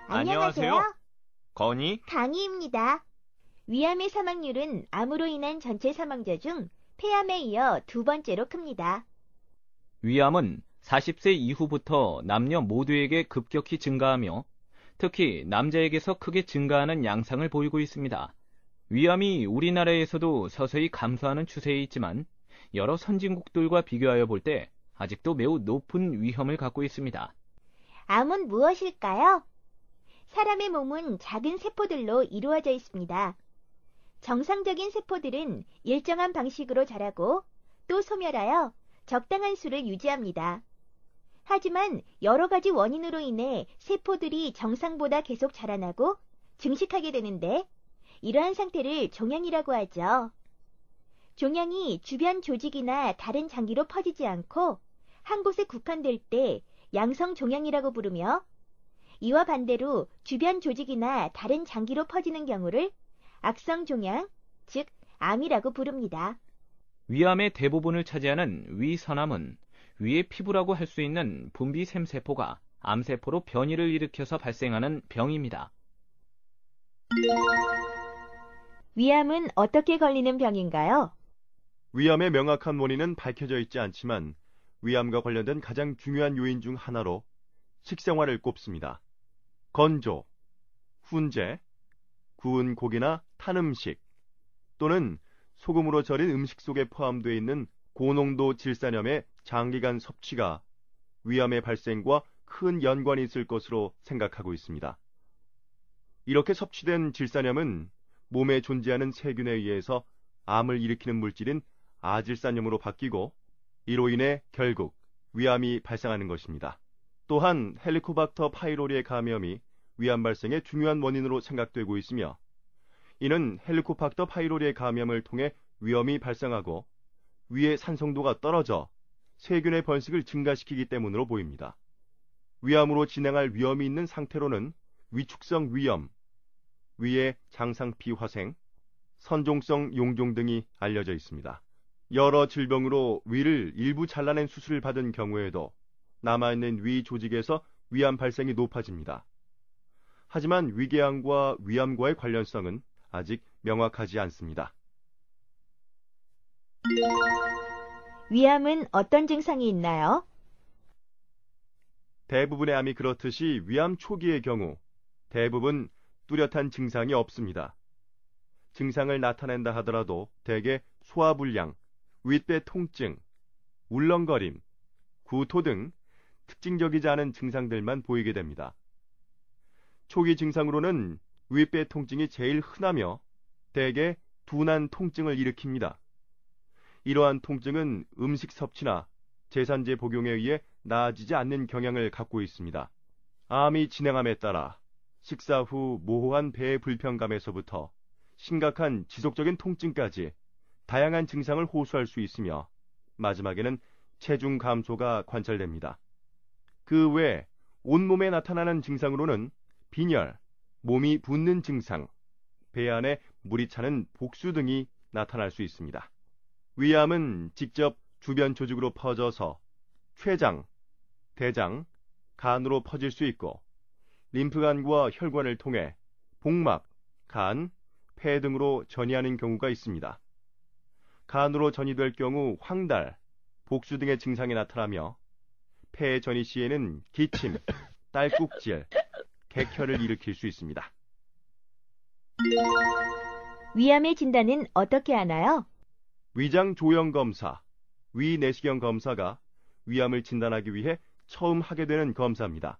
안녕하세요. 건희? 강희입니다. 위암의 사망률은 암으로 인한 전체 사망자 중 폐암에 이어 두 번째로 큽니다. 위암은 40세 이후부터 남녀 모두에게 급격히 증가하며 특히 남자에게서 크게 증가하는 양상을 보이고 있습니다. 위암이 우리나라에서도 서서히 감소하는 추세에 있지만 여러 선진국들과 비교하여 볼 때 아직도 매우 높은 위험을 갖고 있습니다. 암은 무엇일까요? 사람의 몸은 작은 세포들로 이루어져 있습니다. 정상적인 세포들은 일정한 방식으로 자라고 또 소멸하여 적당한 수를 유지합니다. 하지만 여러 가지 원인으로 인해 세포들이 정상보다 계속 자라나고 증식하게 되는데 이러한 상태를 종양이라고 하죠. 종양이 주변 조직이나 다른 장기로 퍼지지 않고 한 곳에 국한될 때 양성 종양이라고 부르며 이와 반대로 주변 조직이나 다른 장기로 퍼지는 경우를 악성 종양, 즉 암이라고 부릅니다. 위암의 대부분을 차지하는 위선암은 위의 피부라고 할 수 있는 분비샘세포가 암세포로 변이를 일으켜서 발생하는 병입니다. 위암은 어떻게 걸리는 병인가요? 위암의 명확한 원인은 밝혀져 있지 않지만 위암과 관련된 가장 중요한 요인 중 하나로 식생활을 꼽습니다. 건조, 훈제, 구운 고기나 탄 음식 또는 소금으로 절인 음식 속에 포함되어 있는 고농도 질산염의 장기간 섭취가 위암의 발생과 큰 연관이 있을 것으로 생각하고 있습니다. 이렇게 섭취된 질산염은 몸에 존재하는 세균에 의해서 암을 일으키는 물질인 아질산염으로 바뀌고 이로 인해 결국 위암이 발생하는 것입니다. 또한 헬리코박터 파이로리의 감염이 위암 발생의 중요한 원인으로 생각되고 있으며 이는 헬리코박터 파이로리의 감염을 통해 위염이 발생하고 위의 산성도가 떨어져 세균의 번식을 증가시키기 때문으로 보입니다. 위암으로 진행할 위험이 있는 상태로는 위축성 위염, 위의 장상피 화생, 선종성 용종 등이 알려져 있습니다. 여러 질병으로 위를 일부 잘라낸 수술을 받은 경우에도 남아있는 위 조직에서 위암 발생이 높아집니다. 하지만 위궤양과 위암과의 관련성은 아직 명확하지 않습니다. 위암은 어떤 증상이 있나요? 대부분의 암이 그렇듯이 위암 초기의 경우 대부분 뚜렷한 증상이 없습니다. 증상을 나타낸다 하더라도 대개 소화불량, 윗배 통증, 울렁거림, 구토 등 특징적이지 않은 증상들만 보이게 됩니다. 초기 증상으로는 윗배 통증이 제일 흔하며 대개 둔한 통증을 일으킵니다. 이러한 통증은 음식 섭취나 제산제 복용에 의해 나아지지 않는 경향을 갖고 있습니다. 암이 진행함에 따라 식사 후 모호한 배의 불편감에서부터 심각한 지속적인 통증까지 다양한 증상을 호소할 수 있으며 마지막에는 체중 감소가 관찰됩니다. 그 외 온몸에 나타나는 증상으로는 빈혈, 몸이 붓는 증상, 배 안에 물이 차는 복수 등이 나타날 수 있습니다. 위암은 직접 주변 조직으로 퍼져서 췌장, 대장, 간으로 퍼질 수 있고 림프관과 혈관을 통해 복막, 간, 폐 등으로 전이하는 경우가 있습니다. 간으로 전이될 경우 황달, 복수 등의 증상이 나타나며 폐 전이 시에는 기침, 딸꾹질, 객혈을 일으킬 수 있습니다. 위암의 진단은 어떻게 하나요? 위장 조형 검사, 위 내시경 검사가 위암을 진단하기 위해 처음 하게 되는 검사입니다.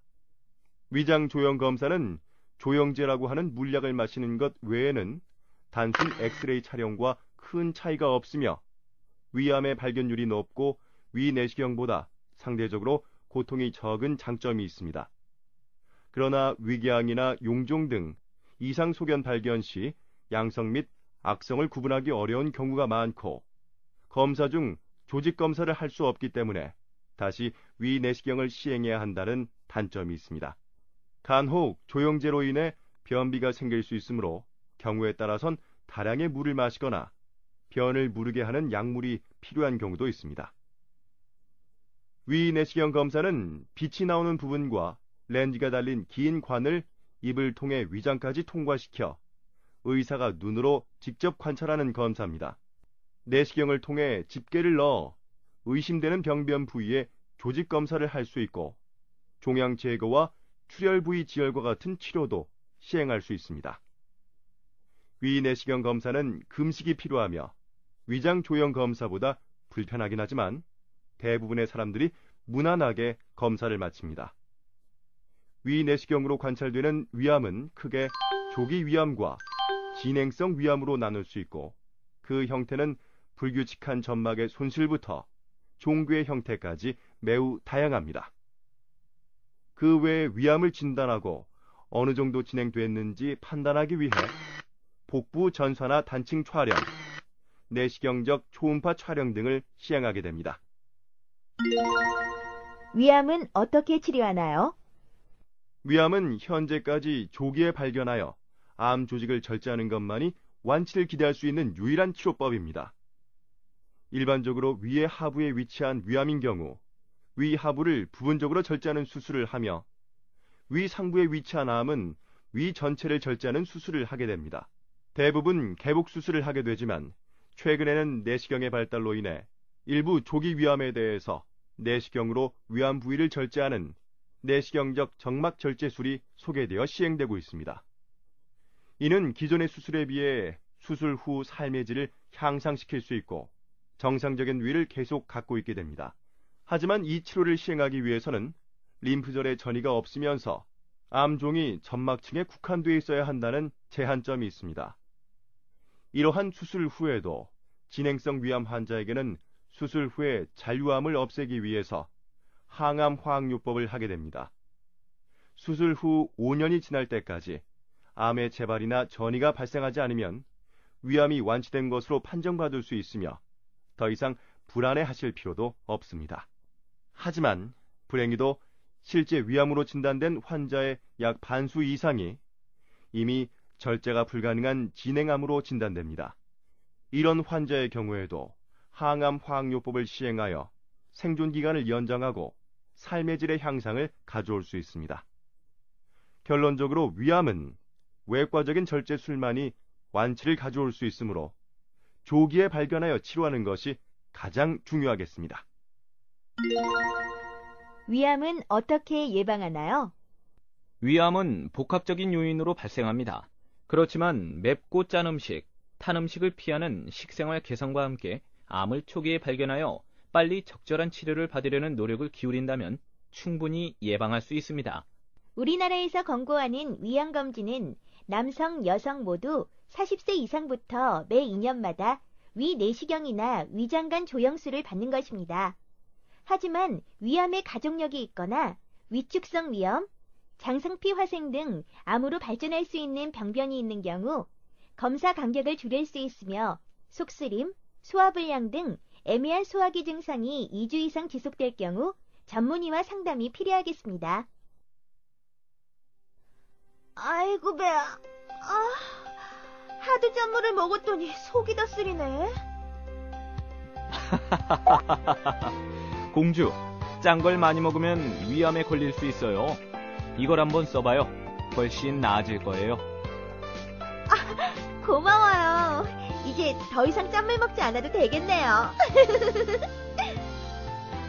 위장 조형 검사는 조형제라고 하는 물약을 마시는 것 외에는 단순 엑스레이 촬영과 큰 차이가 없으며 위암의 발견율이 높고 위 내시경보다 상대적으로 고통이 적은 장점이 있습니다. 그러나 위궤양이나 용종 등 이상 소견 발견 시 양성 및 악성을 구분하기 어려운 경우가 많고 검사 중 조직 검사를 할 수 없기 때문에 다시 위 내시경을 시행해야 한다는 단점이 있습니다. 간혹 조영제로 인해 변비가 생길 수 있으므로 경우에 따라선 다량의 물을 마시거나 변을 무르게 하는 약물이 필요한 경우도 있습니다. 위 내시경 검사는 빛이 나오는 부분과 렌즈가 달린 긴 관을 입을 통해 위장까지 통과시켜 의사가 눈으로 직접 관찰하는 검사입니다. 내시경을 통해 집게를 넣어 의심되는 병변 부위에 조직 검사를 할 수 있고 종양 제거와 출혈 부위 지혈과 같은 치료도 시행할 수 있습니다. 위 내시경 검사는 금식이 필요하며 위장 조형 검사보다 불편하긴 하지만 대부분의 사람들이 무난하게 검사를 마칩니다. 위 내시경으로 관찰되는 위암은 크게 조기 위암과 진행성 위암으로 나눌 수 있고 그 형태는 불규칙한 점막의 손실부터 종괴의 형태까지 매우 다양합니다. 그 외에 위암을 진단하고 어느 정도 진행됐는지 판단하기 위해 복부 전산화 단층 촬영, 내시경적 초음파 촬영 등을 시행하게 됩니다. 위암은 어떻게 치료하나요? 위암은 현재까지 조기에 발견하여 암 조직을 절제하는 것만이 완치를 기대할 수 있는 유일한 치료법입니다. 일반적으로 위의 하부에 위치한 위암인 경우 위 하부를 부분적으로 절제하는 수술을 하며 위 상부에 위치한 암은 위 전체를 절제하는 수술을 하게 됩니다. 대부분 개복 수술을 하게 되지만 최근에는 내시경의 발달로 인해 일부 조기 위암에 대해서 내시경으로 위암 부위를 절제하는 내시경적 정막 절제술이 소개되어 시행되고 있습니다. 이는 기존의 수술에 비해 수술 후 삶의 질을 향상시킬 수 있고 정상적인 위를 계속 갖고 있게 됩니다. 하지만 이 치료를 시행하기 위해서는 림프절의 전이가 없으면서 암종이 점막층에 국한되어 있어야 한다는 제한점이 있습니다. 이러한 수술 후에도 진행성 위암 환자에게는 수술 후에 잔류암을 없애기 위해서 항암 화학요법을 하게 됩니다. 수술 후 5년이 지날 때까지 암의 재발이나 전이가 발생하지 않으면 위암이 완치된 것으로 판정받을 수 있으며 더 이상 불안해하실 필요도 없습니다. 하지만 불행히도 실제 위암으로 진단된 환자의 약 반수 이상이 이미 절제가 불가능한 진행암으로 진단됩니다. 이런 환자의 경우에도 항암 화학요법을 시행하여 생존 기간을 연장하고 삶의 질의 향상을 가져올 수 있습니다. 결론적으로 위암은 외과적인 절제술만이 완치를 가져올 수 있으므로 조기에 발견하여 치료하는 것이 가장 중요하겠습니다. 위암은 어떻게 예방하나요? 위암은 복합적인 요인으로 발생합니다. 그렇지만 맵고 짠 음식, 탄 음식을 피하는 식생활 개선과 함께 암을 초기에 발견하여 빨리 적절한 치료를 받으려는 노력을 기울인다면 충분히 예방할 수 있습니다. 우리나라에서 권고하는 위암 검진은 남성, 여성 모두 40세 이상부터 매 2년마다 위 내시경이나 위장관 조영술을 받는 것입니다. 하지만 위암의 가족력이 있거나 위축성 위염, 장상피 화생 등 암으로 발전할 수 있는 병변이 있는 경우 검사 간격을 줄일 수 있으며 속쓰림, 소화불량 등 애매한 소화기 증상이 2주 이상 지속될 경우 전문의와 상담이 필요하겠습니다. 아이고 배야. 하드 짠물을 먹었더니 속이 다 쓰리네. 공주, 짠 걸 많이 먹으면 위암에 걸릴 수 있어요. 이걸 한번 써봐요. 훨씬 나아질 거예요. 고마워요. 이제 더 이상 짠물 먹지 않아도 되겠네요.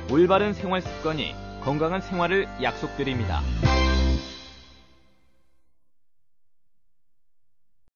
올바른 생활 습관이 건강한 생활을 약속드립니다.